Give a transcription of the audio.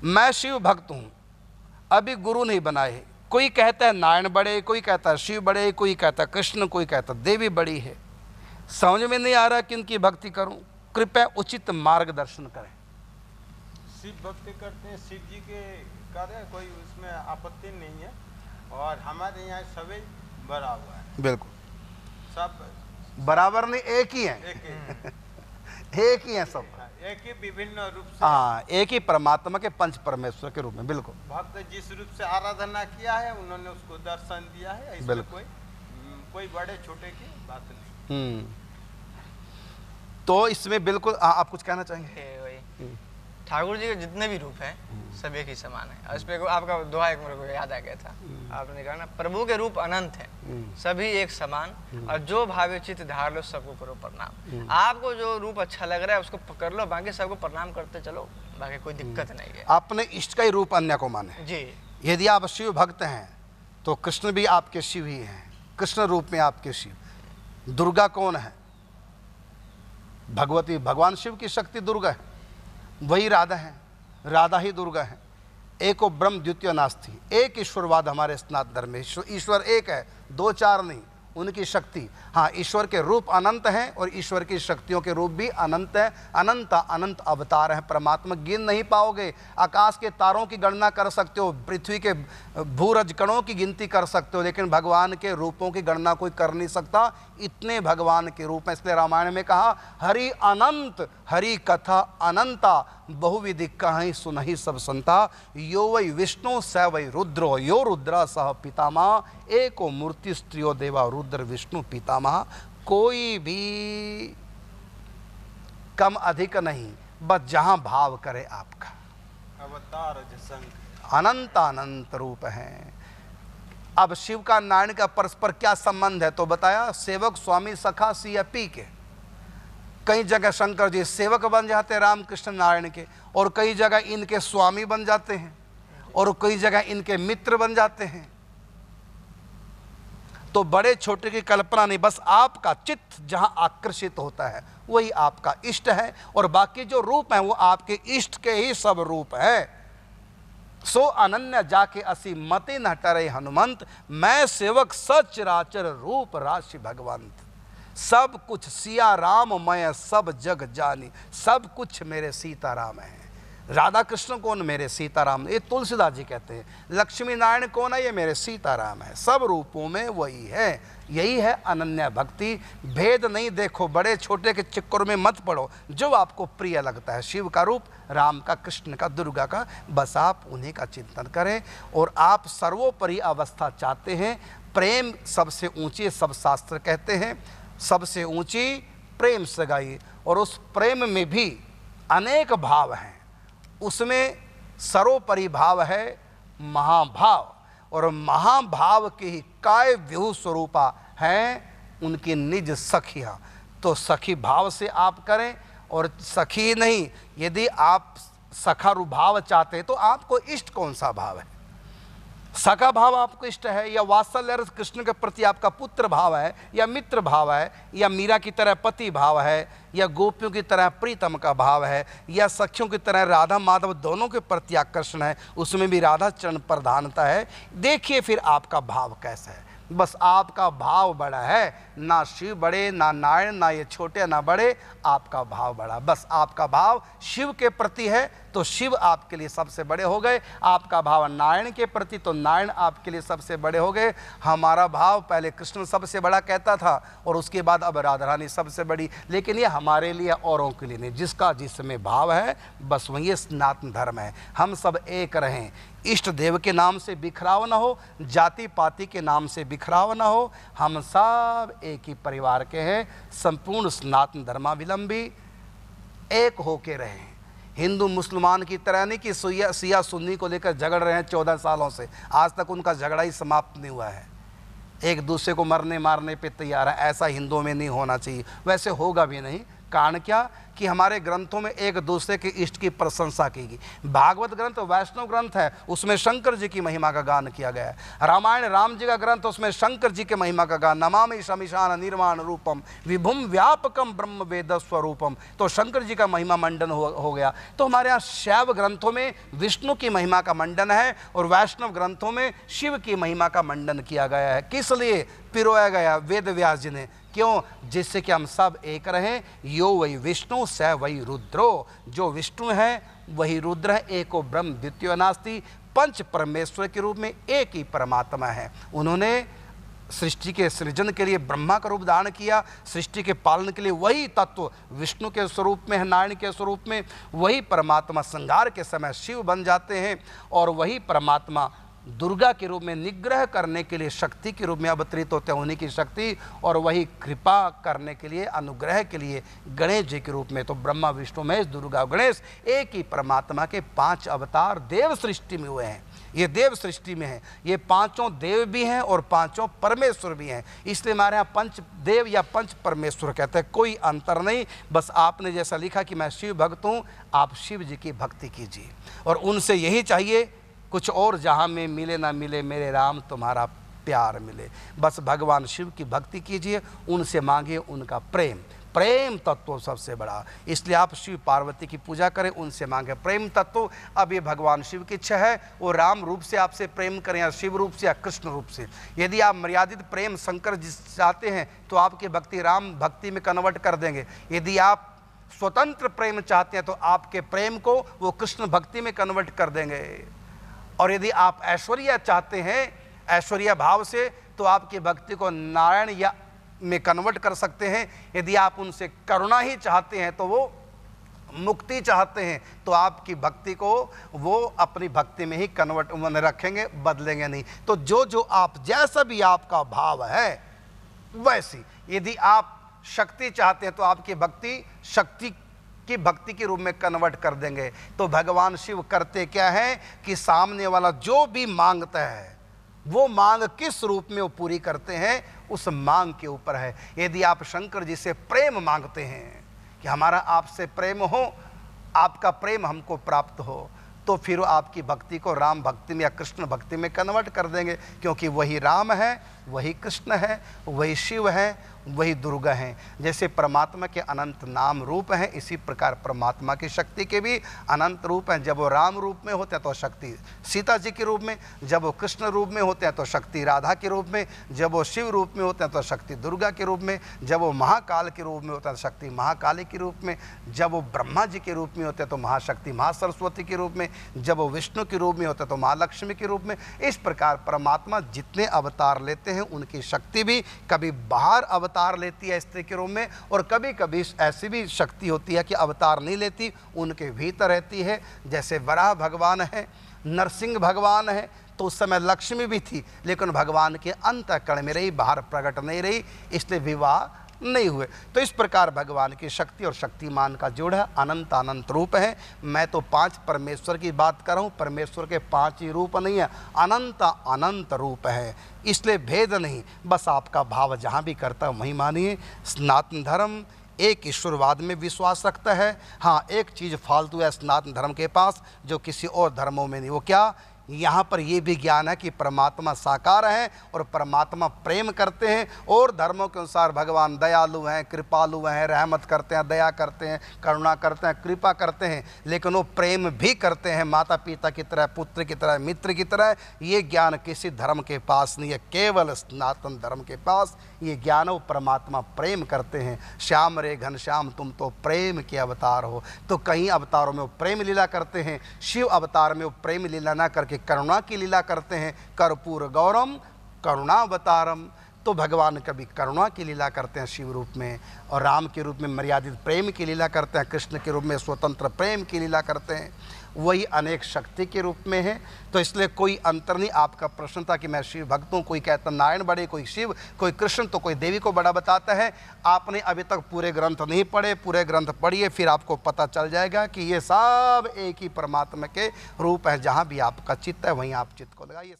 मैं शिव भक्त हूँ, अभी गुरु नहीं बनाए। कोई कहता है नारायण बड़े, कोई कहता है शिव बड़े, कोई कहता है कृष्ण, कोई कहता है देवी बड़ी है। समझ में नहीं आ रहा कि उनकी भक्ति करूं। कृपया उचित मार्गदर्शन करें। शिव भक्ति करते हैं, शिव जी के कार्य, कोई उसमें आपत्ति नहीं है। और हमारे यहाँ सभी बराबर है। बिल्कुल सब बराबर नहीं, एक ही है। एक ही है सब, एक ही विभिन्न रूप से। हाँ, एक ही परमात्मा के पंच परमेश्वर के रूप में। बिल्कुल भक्त जिस रूप से आराधना किया है उन्होंने उसको दर्शन दिया है। इसमें कोई बड़े छोटे की बात नहीं। तो इसमें बिल्कुल आप कुछ कहना चाहेंगे? वही ठाकुर जी के जितने भी रूप हैं सब एक ही समान है। इस पे आपका दोहा एक मेरे को याद आ गया था, आपने कहा ना प्रभु के रूप अनंत है, सभी एक समान, और जो भावे चित धार लो सबको करो प्रणाम। आपको जो रूप अच्छा लग रहा है उसको पकड़ लो, बाकी सबको प्रणाम करते चलो, बाकी कोई दिक्कत नहीं है। अपने इष्ट का ही रूप अन्य को माने जी। यदि आप शिव भक्त हैं तो कृष्ण भी आपके शिव ही हैं, कृष्ण रूप में आपके शिव। दुर्गा कौन है? भगवती, भगवान शिव की शक्ति दुर्गा है, वही राधा है, राधा ही दुर्गा है। एको ब्रह्म द्वितीय नास्ति, एक ईश्वरवाद हमारे सनातन धर्म में। ईश्वर एक है, दो चार नहीं। उनकी शक्ति, हाँ, ईश्वर के रूप अनंत हैं और ईश्वर की शक्तियों के रूप भी अनंत है। अनंत अनंत अवतार हैं परमात्मा, गिन नहीं पाओगे। आकाश के तारों की गणना कर सकते हो, पृथ्वी के भूरज कणों की गिनती कर सकते हो, लेकिन भगवान के रूपों की गणना कोई कर नहीं सकता। इतने भगवान के रूप हैं। इसलिए रामायण में कहा हरि अनंत, हरि कथा अनंता, बहुविधि कहीं सुनहि सब संता। यो वै विष्णु स वै रुद्रो, यो रुद्र सह पितामह, एको मूर्ति स्त्रियो देवा रुद्र विष्णु पितामह। कोई भी कम अधिक नहीं, बस जहां भाव करे आपका। अवतार जसंग अनंत अनंत रूप हैं। अब शिव का नारायण का परस्पर क्या संबंध है? तो बताया सेवक स्वामी सखा सिया पी के। कई जगह शंकर जी सेवक बन जाते हैं रामकृष्ण नारायण के, और कई जगह इनके स्वामी बन जाते हैं, और कई जगह इनके मित्र बन जाते हैं। तो बड़े छोटे की कल्पना नहीं, बस आपका चित्त जहां आकर्षित होता है वही आपका इष्ट है, और बाकी जो रूप हैं वो आपके इष्ट के ही सब रूप है। सो अनन्य जाके असी मति न टरे हनुमंत, मैं सेवक सचराचर रूप राशि भगवंत। सब कुछ सिया राम मैं सब जग जानी, सब कुछ मेरे सीताराम है। राधा कृष्ण कौन? मेरे सीताराम। ये तुलसीदास जी कहते हैं। लक्ष्मी नारायण कौन है? ये मेरे सीताराम है। सब रूपों में वही है। यही है अनन्य भक्ति। भेद नहीं देखो, बड़े छोटे के चक्कर में मत पड़ो। जो आपको प्रिय लगता है, शिव का रूप, राम का, कृष्ण का, दुर्गा का, बस आप उन्हीं का चिंतन करें। और आप सर्वोपरि अवस्था चाहते हैं, प्रेम सबसे ऊंची, सब शास्त्र कहते हैं सबसे ऊंची प्रेम सगाई। और उस प्रेम में भी अनेक भाव हैं, उसमें सर्वोपरि भाव है महाभाव, और महाभाव के ही काय व्यूह स्वरूपा हैं उनकी निज सखियाँ। तो सखी भाव से आप करें, और सखी नहीं, यदि आप सखारुभाव चाहते हैं तो आपको इष्ट कौन सा भाव है? सखा भाव आपको इष्ट है, या वात्सल्य रस कृष्ण के प्रति आपका पुत्र भाव है, या मित्र भाव है, या मीरा की तरह पति भाव है, या गोपियों की तरह प्रीतम का भाव है, या सखियों की तरह राधा माधव दोनों के प्रति आकर्षण है, उसमें भी राधा चरण प्रधानता है। देखिए फिर आपका भाव कैसा है। बस आपका भाव बड़ा है, ना शिव बड़े, ना नारायण, ना ये छोटे ना बड़े, आपका भाव बड़ा। बस आपका भाव शिव के प्रति है तो शिव आपके लिए सबसे बड़े हो गए, आपका भाव नारायण के प्रति तो नारायण आपके लिए सबसे बड़े हो गए। हमारा भाव पहले कृष्ण सबसे बड़ा कहता था, और उसके बाद अब राधा रानी सबसे बड़ी, लेकिन ये हमारे लिए, औरों के लिए नहीं। जिसका जिसमें भाव है बस वही सनातन धर्म है। हम सब एक रहें, इष्ट देव के नाम से बिखराव न हो, जाति पाति के नाम से बिखराव न हो, हम सब एक ही परिवार के हैं। संपूर्ण सनातन धर्मावलंबी एक होके रहें। हिंदू मुसलमान की तरह नहीं कि सिया सुन्नी को लेकर झगड़ रहे हैं 14 सालों से, आज तक उनका झगड़ा ही समाप्त नहीं हुआ है। एक दूसरे को मरने मारने पे तैयार है, ऐसा हिंदुओं में नहीं होना चाहिए। वैसे होगा भी नहीं, कारण क्या कि हमारे ग्रंथों में एक दूसरे के इष्ट की प्रशंसा की गई। भागवत ग्रंथ वैष्णव ग्रंथ है, उसमें शंकर जी की महिमा का गान किया गया है। रामायण राम जी का ग्रंथ, उसमें शंकर जी के महिमा का गान, नमामि शमीशान निर्वाण रूपम विभुम व्यापकम ब्रह्म वेद स्वरूपम, तो शंकर जी का महिमा मंडन हो गया। तो हमारे यहाँ शैव ग्रंथों में विष्णु की महिमा का मंडन है और वैष्णव ग्रंथों में शिव की महिमा का मंडन किया गया है। किस लिए पिरोया गया? वेद व्यास जी ने। क्यों? जिससे कि हम सब एक रहें। यो वही विष्णु स वही रुद्रो, जो विष्णु है वही रुद्र है, एको ब्रह्म द्वितीयो नास्ति, पंच परमेश्वर के रूप में एक ही परमात्मा है। उन्होंने सृष्टि के सृजन के लिए ब्रह्मा का रूप धारण किया, सृष्टि के पालन के लिए वही तत्व विष्णु के स्वरूप में है, नारायण के स्वरूप में, वही परमात्मा संहार के समय शिव बन जाते हैं और वही परमात्मा दुर्गा के रूप में निग्रह करने के लिए शक्ति के रूप में अवतरित होते हैं, उन्हीं की शक्ति, और वही कृपा करने के लिए, अनुग्रह के लिए गणेश जी के रूप में। तो ब्रह्मा विष्णु महेश दुर्गा गणेश एक ही परमात्मा के 5 अवतार देव सृष्टि में हुए हैं। ये देव सृष्टि में है, ये 5 देव भी हैं और 5 परमेश्वर भी हैं। इसलिए हमारे यहाँ पंच देव या पंच परमेश्वर कहते हैं, कोई अंतर नहीं। बस आपने जैसा लिखा कि मैं शिव भक्त हूँ, आप शिव जी की भक्ति कीजिए और उनसे यही चाहिए, कुछ और जहाँ में मिले ना मिले मेरे राम तुम्हारा प्यार मिले। बस भगवान शिव की भक्ति कीजिए, उनसे मांगिए उनका प्रेम। प्रेम तत्व सबसे बड़ा, इसलिए आप शिव पार्वती की पूजा करें, उनसे मांगे प्रेम तत्व। अब ये भगवान शिव की इच्छा है वो राम रूप से आपसे प्रेम करें या शिव रूप से या कृष्ण रूप से। यदि आप मर्यादित प्रेम शंकर जी चाहते हैं तो आपकी भक्ति राम भक्ति में कन्वर्ट कर देंगे। यदि आप स्वतंत्र प्रेम चाहते हैं तो आपके प्रेम को वो कृष्ण भक्ति में कन्वर्ट कर देंगे। और यदि आप ऐश्वर्या चाहते हैं, ऐश्वर्या भाव से, तो आपकी भक्ति को नारायण या में कन्वर्ट कर सकते हैं। यदि आप उनसे करुणा ही चाहते हैं तो वो मुक्ति चाहते हैं तो आपकी भक्ति को वो अपनी भक्ति में ही कन्वर्ट रखेंगे, बदलेंगे नहीं। तो जो जो आप जैसा भी आपका भाव है वैसी, यदि आप शक्ति चाहते हैं तो आपकी भक्ति शक्ति की भक्ति के रूप में कन्वर्ट कर देंगे। तो भगवान शिव करते क्या है कि सामने वाला जो भी मांगता है वो मांग किस रूप में वो पूरी करते हैं, उस मांग के ऊपर है। यदि आप शंकर जी से प्रेम मांगते हैं कि हमारा आपसे प्रेम हो, आपका प्रेम हमको प्राप्त हो, तो फिर आपकी भक्ति को राम भक्ति में या कृष्ण भक्ति में कन्वर्ट कर देंगे, क्योंकि वही राम है, वही कृष्ण है, वही शिव है, वही दुर्गा हैं। जैसे परमात्मा के अनंत नाम रूप हैं, इसी प्रकार परमात्मा की शक्ति के भी अनंत रूप हैं। जब वो राम रूप में होते हैं तो शक्ति सीता जी के रूप में, जब वो कृष्ण रूप में होते हैं तो शक्ति राधा के रूप में, जब वो शिव रूप में होते हैं तो शक्ति दुर्गा के रूप में, जब वो महाकाल के रूप में होता है तो शक्ति महाकाली के रूप में, जब वो ब्रह्मा जी के रूप में होते हैं तो महाशक्ति महासरस्वती के रूप में, जब वो विष्णु के रूप में होते हैं तो महालक्ष्मी के रूप में। इस प्रकार परमात्मा जितने अवतार लेते हैं उनकी शक्ति भी कभी बाहर अवतार लेती है स्त्री के रूप में, और कभी कभी ऐसी भी शक्ति होती है कि अवतार नहीं लेती, उनके भीतर रहती है। जैसे वराह भगवान है, नरसिंह भगवान है, तो उस समय लक्ष्मी भी थी लेकिन भगवान के अंतःकरण में रही, बाहर प्रकट नहीं रही, इसलिए विवाह नहीं हुए। तो इस प्रकार भगवान की शक्ति और शक्तिमान का जोड़ है, अनंत अनंत रूप है। मैं तो 5 परमेश्वर की बात कर रहा हूँ, परमेश्वर के 5 ही रूप नहीं है, अनंत अनंत रूप है, इसलिए भेद नहीं। बस आपका भाव जहाँ भी करता है वहीं मानिए। सनातन धर्म एक ईश्वरवाद में विश्वास रखता है। हाँ, एक चीज़ फालतू है सनातन धर्म के पास जो किसी और धर्मों में नहीं, वो क्या? यहाँ पर ये भी ज्ञान है कि परमात्मा साकार है और परमात्मा प्रेम करते हैं, और धर्मों के अनुसार भगवान दयालु हैं, कृपालु हैं, रहमत करते हैं, दया करते हैं, करुणा करते हैं, कृपा करते हैं, लेकिन वो प्रेम भी करते हैं, माता पिता की तरह, पुत्र की तरह, मित्र की तरह। ये ज्ञान किसी धर्म के पास नहीं है, केवल सनातन धर्म के पास ये ज्ञान। वो परमात्मा प्रेम करते हैं। श्याम रे घनश्याम तुम तो प्रेम के अवतार हो। तो कहीं अवतारों में वो प्रेम लीला करते हैं, शिव अवतार में वो प्रेम लीला ना करके करुणा की लीला करते हैं। कर्पूर गौरम करुणावतारम, तो भगवान कभी करुणा की लीला करते हैं शिव रूप में, और राम के रूप में मर्यादित प्रेम की लीला करते हैं, कृष्ण के रूप में स्वतंत्र प्रेम की लीला करते हैं, वही अनेक शक्ति के रूप में है। तो इसलिए कोई अंतर नहीं। आपका प्रश्न था कि मैं शिव भक्त हूँ, कोई कहता नारायण बड़े, कोई शिव, कोई कृष्ण, तो कोई देवी को बड़ा बताता है। आपने अभी तक पूरे ग्रंथ नहीं पढ़े, पूरे ग्रंथ पढ़िए, फिर आपको पता चल जाएगा कि ये सब एक ही परमात्मा के रूप हैं। जहाँ भी आपका चित्त है वहीं आप चित्त को लगाइए।